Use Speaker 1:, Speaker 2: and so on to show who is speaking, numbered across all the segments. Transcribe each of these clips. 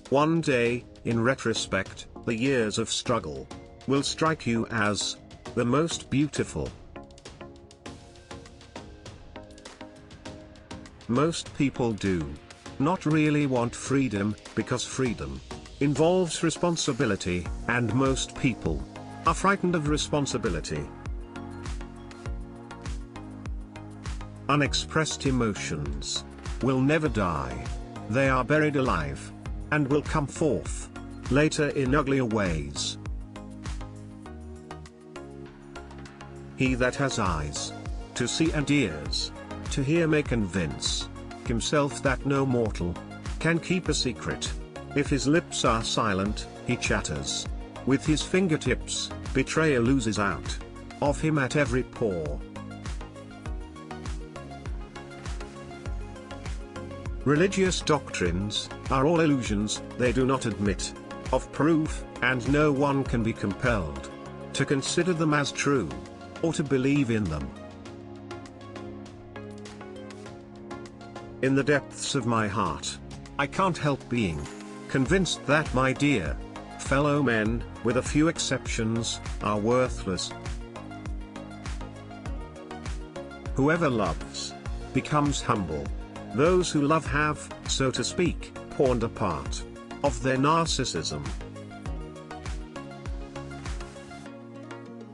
Speaker 1: One day, in retrospect, the years of struggle will strike you as the most beautiful. Most people do not really want freedom, because freedom involves responsibility, and most people are frightened of responsibility. Unexpressed emotions will never die. They are buried alive, and will come forth later in uglier ways. He that has eyes to see and ears to hear may convince himself that no mortal can keep a secret. If his lips are silent, he chatters. With his fingertips, betrayal oozes out of him at every pore. Religious doctrines are all illusions. They do not admit of proof, and no one can be compelled to consider them as true, or to believe in them. In the depths of my heart, I can't help being convinced that my dear fellow men, with a few exceptions, are worthless. Whoever loves becomes humble. Those who love have, so to speak, pawned a part of their narcissism.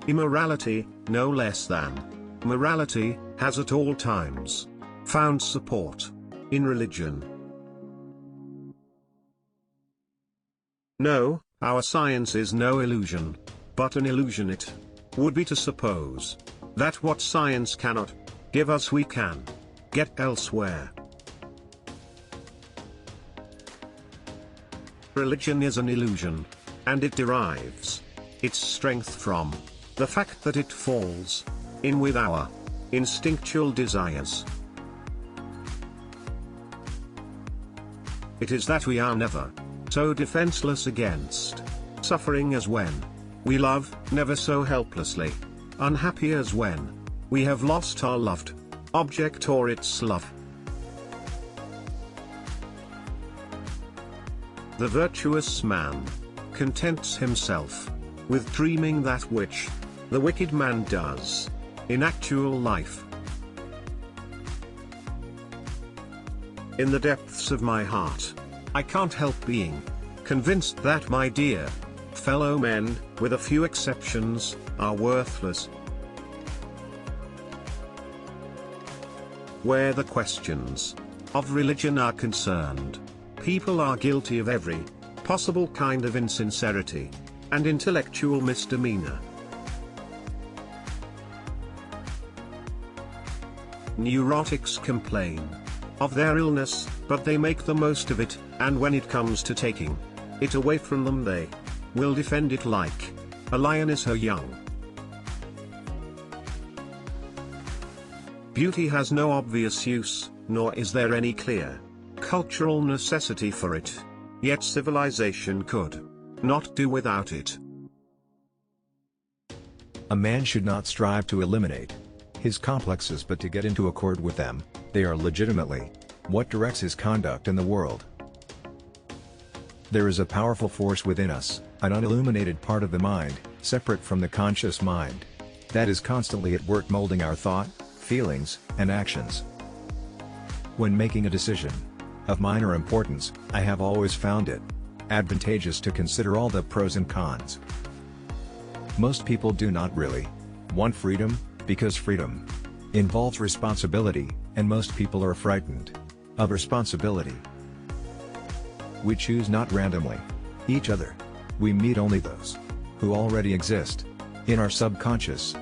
Speaker 1: Immorality, no less than morality, has at all times found support in religion. No, our science is no illusion, but an illusion. It would be to suppose that what science cannot give us we can get elsewhere. Religion is an illusion, and it derives its strength from the fact that it falls in with our instinctual desires. It is that we are never so defenseless against suffering as when we love, never so helplessly unhappy as when we have lost our loved object or its love. The virtuous man contents himself with dreaming that which the wicked man does in actual life. In the depths of my heart, I can't help being convinced that my dear fellow men, with a few exceptions, are worthless. Where the questions of religion are concerned, people are guilty of every possible kind of insincerity and intellectual misdemeanor. Neurotics complain of their illness, but they make the most of it, and when it comes to taking it away from them, they will defend it like a lioness her young. Beauty has no obvious use, nor is there any clear cultural necessity for it, yet civilization could not do without it.
Speaker 2: A man should not strive to eliminate his complexes but to get into accord with them. They are legitimately what directs his conduct in the world. There is a powerful force within us, an unilluminated part of the mind, separate from the conscious mind, that is constantly at work molding our thought, feelings, and actions. When making a decision of minor importance, I have always found it advantageous to consider all the pros and cons. Most people do not really want freedom, because freedom involves responsibility, and most people are frightened of responsibility. We choose not randomly each other. We meet only those who already exist in our subconscious.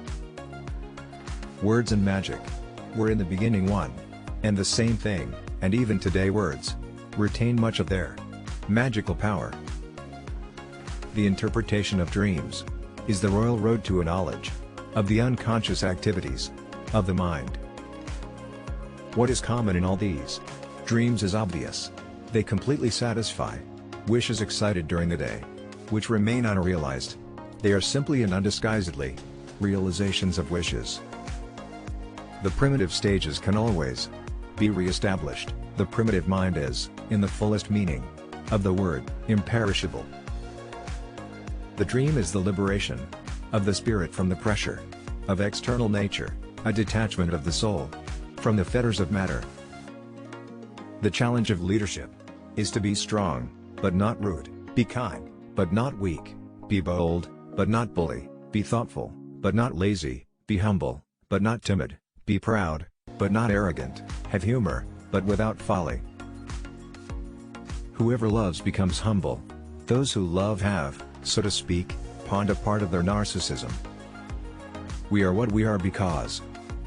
Speaker 2: Words and magic were in the beginning one and the same thing, and even today words retain much of their magical power. The interpretation of dreams is the royal road to a knowledge of the unconscious activities of the mind. What is common in all these dreams is obvious. They completely satisfy wishes excited during the day, which remain unrealized. They are simply and undisguisedly realizations of wishes. The primitive stages can always be re-established. The primitive mind is, in the fullest meaning of the word imperishable. The dream is the liberation of the spirit from the pressure of external nature, a detachment of the soul from the fetters of matter. The challenge of leadership is to be strong, but not rude, be kind, but not weak, be bold, but not bully, be thoughtful, but not lazy, be humble, but not timid, be proud, but not arrogant, have humor, but without folly. Whoever loves becomes humble. Those who love have, so to speak, pawned a part of their narcissism. We are what we are because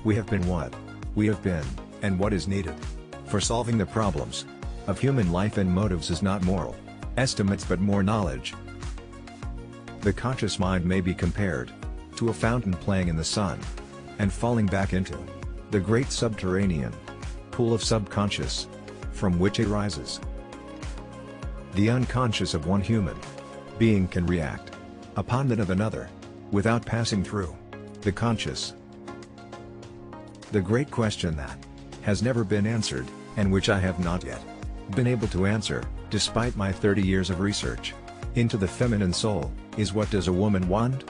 Speaker 2: we have been what we have been, and what is needed for solving the problems of human life and motives is not moral estimates but more knowledge. The conscious mind may be compared to a fountain playing in the sun and falling back into the great subterranean pool of subconscious from which it rises. The unconscious of one human being can react upon that of another without passing through the conscious. The great question that has never been answered, and which I have not yet been able to answer, despite my 30 years of research into the feminine soul, is what does a woman want?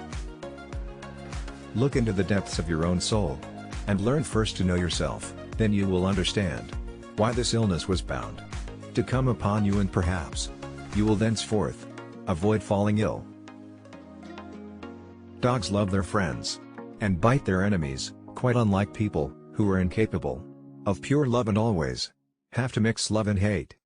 Speaker 2: Look into the depths of your own soul and learn first to know yourself, then you will understand why this illness was bound to come upon you, and perhaps you will thenceforth avoid falling ill. Dogs love their friends and bite their enemies, quite unlike people who are incapable of pure love and always have to mix love and hate.